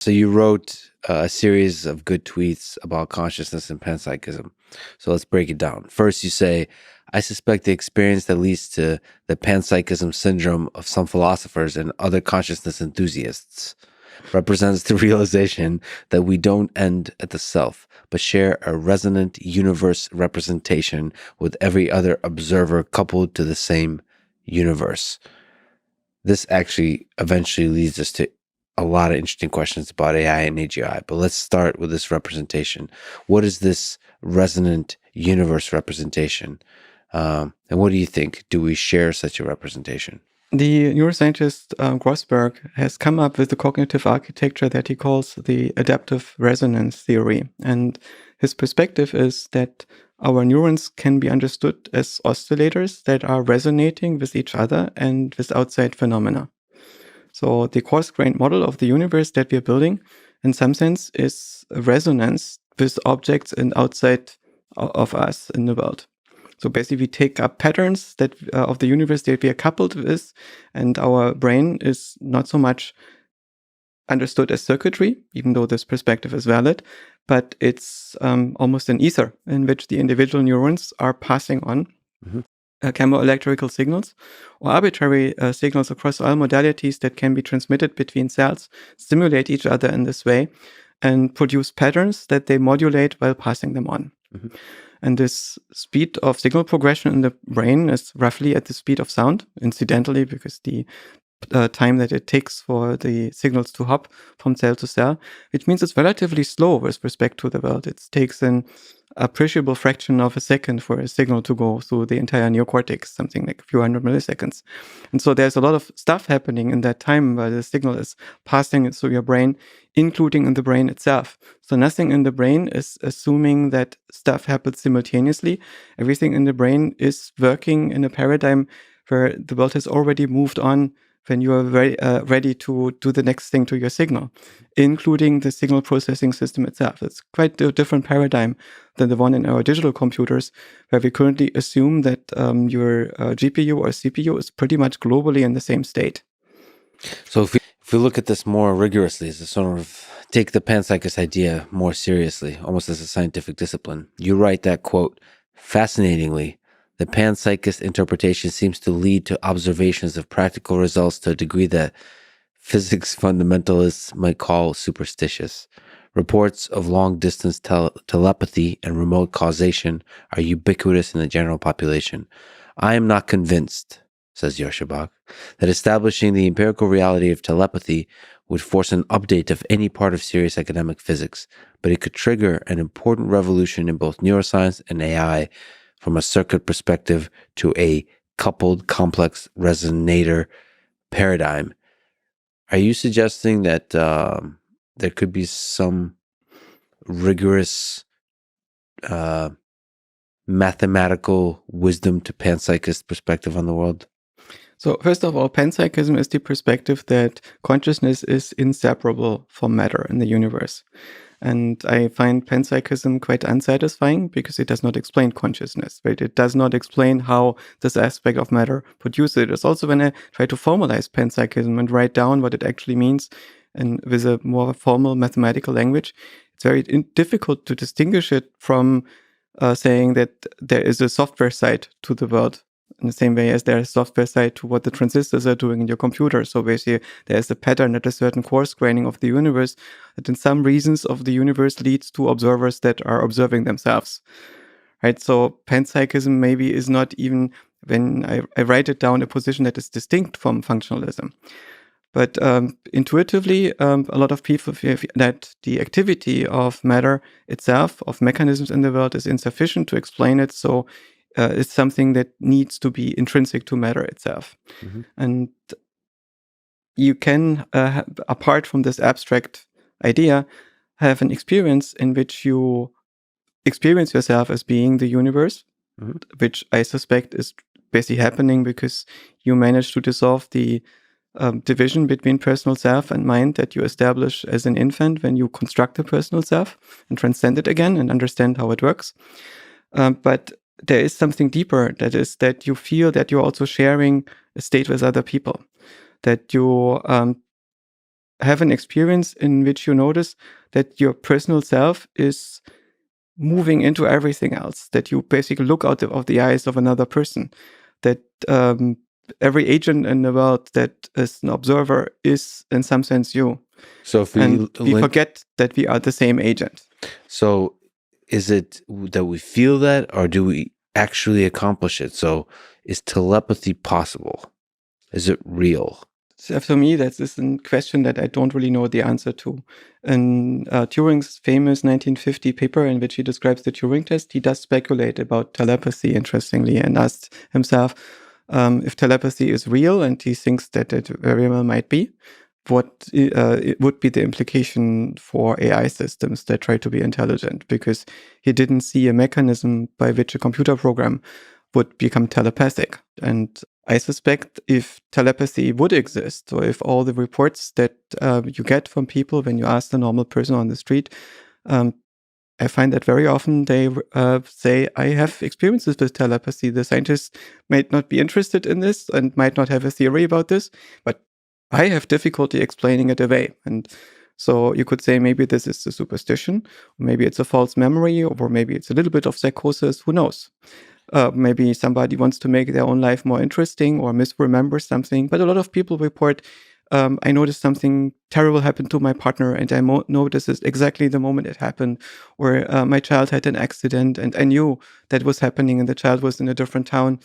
So you wrote a series of good tweets about consciousness and panpsychism. So let's break it down. First, you say, I suspect the experience that leads to the panpsychism syndrome of some philosophers and other consciousness enthusiasts represents the realization that we don't end at the self, but share a resonant universe representation with every other observer coupled to the same universe. This actually eventually leads us to a lot of interesting questions about AI and AGI, but let's start with this representation. What is this resonant universe representation? And what do you think? Do we share such a representation? The neuroscientist Grossberg has come up with a cognitive architecture that he calls the adaptive resonance theory. And his perspective is that our neurons can be understood as oscillators that are resonating with each other and with outside phenomena. So the coarse-grained model of the universe that we're building, in some sense, is a resonance with objects and outside of us in the world. So basically, we take up patterns that of the universe that we are coupled with, and our brain is not so much understood as circuitry, even though this perspective is valid, but it's almost an ether in which the individual neurons are passing on chemoelectrical signals or arbitrary signals across all modalities that can be transmitted between cells, stimulate each other in this way, and produce patterns that they modulate while passing them on. And this speed of signal progression in the brain is roughly at the speed of sound, incidentally, because the time that it takes for the signals to hop from cell to cell, which means it's relatively slow with respect to the world. It takes an appreciable fraction of a second for a signal to go through the entire neocortex, something like a few hundred milliseconds. And so there's a lot of stuff happening in that time where the signal is passing through your brain, including in the brain itself. So nothing in the brain is assuming that stuff happens simultaneously. Everything in the brain is working in a paradigm where the world has already moved on when you are ready to do the next thing to your signal, including the signal processing system itself. It's quite a different paradigm than the one in our digital computers, where we currently assume that your GPU or CPU is pretty much globally in the same state. So if we look at this more rigorously, as a sort of take the panpsychist idea more seriously, almost as a scientific discipline, you write that, quote, fascinatingly, the panpsychist interpretation seems to lead to observations of practical results to a degree that physics fundamentalists might call superstitious. Reports of long-distance telepathy and remote causation are ubiquitous in the general population. I am not convinced, says Joscha Bach, that establishing the empirical reality of telepathy would force an update of any part of serious academic physics, but it could trigger an important revolution in both neuroscience and AI from a circuit perspective to a coupled complex resonator paradigm. Are you suggesting that there could be some rigorous mathematical wisdom to panpsychist perspective on the world? So first of all, panpsychism is the perspective that consciousness is inseparable from matter in the universe. And I find panpsychism quite unsatisfying because it does not explain consciousness, right? It does not explain how this aspect of matter produces it. It's also when I try to formalize panpsychism and write down what it actually means and with a more formal mathematical language, it's very difficult to distinguish it from saying that there is a software side to the world, in the same way as there is software side to what the transistors are doing in your computer. So basically, there is a pattern at a certain coarse graining of the universe that in some regions of the universe leads to observers that are observing themselves, right? So panpsychism maybe is not even, when I write it down, a position that is distinct from functionalism. But intuitively, a lot of people feel that the activity of matter itself, of mechanisms in the world, is insufficient to explain it. So it's something that needs to be intrinsic to matter itself. And you can, apart from this abstract idea, have an experience in which you experience yourself as being the universe, which I suspect is basically happening because you manage to dissolve the division between personal self and mind that you establish as an infant when you construct a personal self and transcend it again and understand how it works. But there is something deeper, that is that you feel that you're also sharing a state with other people, that you have an experience in which you notice that your personal self is moving into everything else, that you basically look out of the eyes of another person, that every agent in the world that is an observer is in some sense you. So if we forget that we are the same agent. So is it that we feel that, or do we actually accomplish it? So is telepathy possible? Is it real? So for me, that's a question that I don't really know the answer to. In Turing's famous 1950 paper in which he describes the Turing test, he does speculate about telepathy, interestingly, and asked himself if telepathy is real, and he thinks that it very well might be. What it would be the implication for AI systems that try to be intelligent, because he didn't see a mechanism by which a computer program would become telepathic. And I suspect if telepathy would exist, or if all the reports that you get from people when you ask the normal person on the street, I find that very often they say, I have experiences with telepathy. The scientists might not be interested in this and might not have a theory about this, but I have difficulty explaining it away. And so you could say maybe this is a superstition, or maybe it's a false memory, or maybe it's a little bit of psychosis, who knows? Maybe somebody wants to make their own life more interesting or misremember something. But a lot of people report, I noticed something terrible happened to my partner, and I know this is exactly the moment it happened. Or my child had an accident, and I knew that was happening, and the child was in a different town.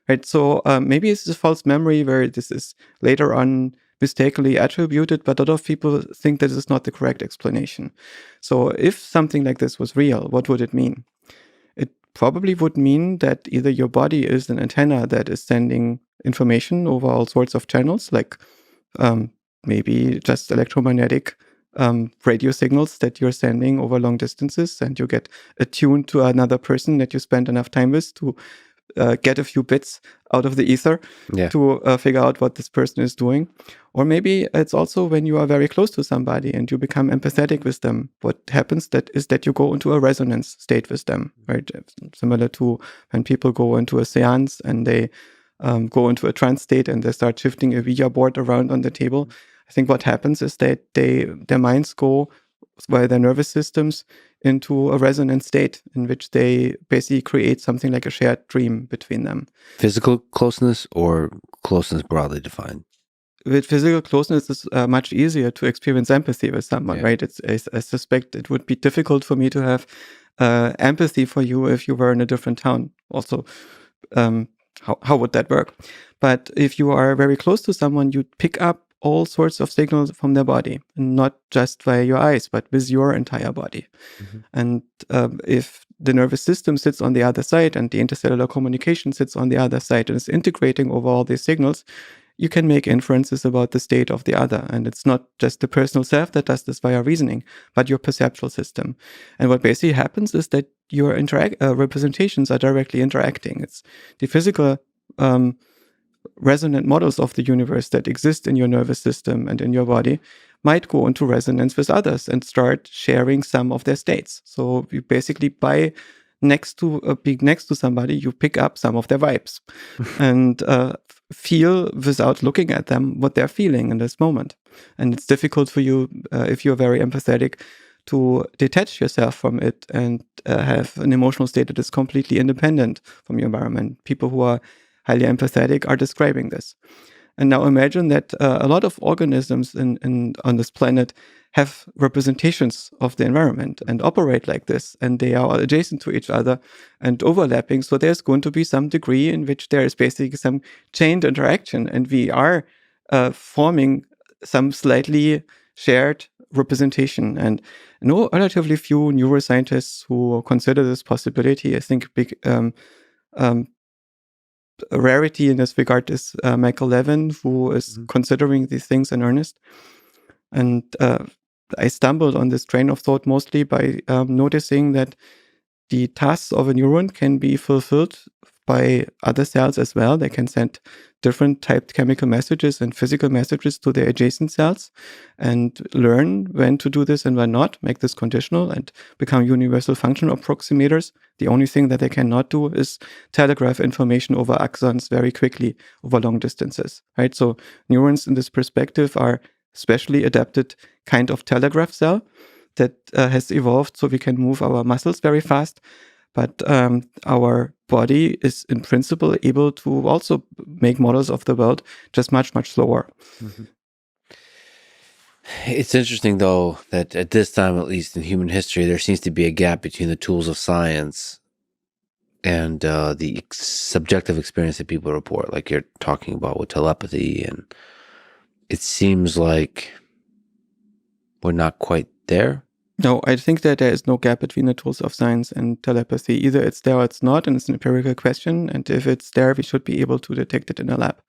Right? So maybe it's a false memory where this is later on mistakenly attributed, but a lot of people think that this is not the correct explanation. So if something like this was real, what would it mean? It probably would mean that either your body is an antenna that is sending information over all sorts of channels, like maybe just electromagnetic radio signals that you're sending over long distances, and you get attuned to another person that you spend enough time with to get a few bits out of the ether to figure out what this person is doing. Or maybe it's also when you are very close to somebody and you become empathetic with them. What happens is that you go into a resonance state with them, right? Similar to when people go into a seance and they go into a trance state and they start shifting a Ouija board around on the table. I think what happens is that their minds go via their nervous systems into a resonant state in which they basically create something like a shared dream between them. Physical closeness or closeness broadly defined? With physical closeness, it's much easier to experience empathy with someone, right? I suspect it would be difficult for me to have empathy for you if you were in a different town. Also, how would that work? But if you are very close to someone, you pick up all sorts of signals from their body, and not just via your eyes, but with your entire body. Mm-hmm. And if the nervous system sits on the other side and the intercellular communication sits on the other side and is integrating over all these signals, you can make inferences about the state of the other. And it's not just the personal self that does this via reasoning, but your perceptual system. And what basically happens is that your representations are directly interacting. It's the physical resonant models of the universe that exist in your nervous system and in your body might go into resonance with others and start sharing some of their states. So you basically being next to somebody, you pick up some of their vibes and feel without looking at them what they're feeling in this moment. And it's difficult for you, if you're very empathetic, to detach yourself from it and have an emotional state that is completely independent from your environment. People who are highly empathetic are describing this. And now imagine that a lot of organisms on this planet have representations of the environment and operate like this, and they are adjacent to each other and overlapping. So there's going to be some degree in which there is basically some chained interaction, and we are forming some slightly shared representation. And I know relatively few neuroscientists who consider this possibility. I think big a rarity in this regard is Michael Levin, who is considering these things in earnest. And I stumbled on this train of thought mostly by noticing that the tasks of a neuron can be fulfilled by other cells as well. They can send different typed chemical messages and physical messages to their adjacent cells and learn when to do this and when not, make this conditional and become universal function approximators. The only thing that they cannot do is telegraph information over axons very quickly over long distances, right? So neurons in this perspective are specially adapted kind of telegraph cell that has evolved so we can move our muscles very fast. But our body is in principle able to also make models of the world, just much, much slower. Mm-hmm. It's interesting, though, that at this time, at least in human history, there seems to be a gap between the tools of science and the subjective experience that people report, like you're talking about with telepathy. And it seems like we're not quite there. No, I think that there is no gap between the tools of science and telepathy. Either it's there or it's not, and it's an empirical question. And if it's there, we should be able to detect it in a lab.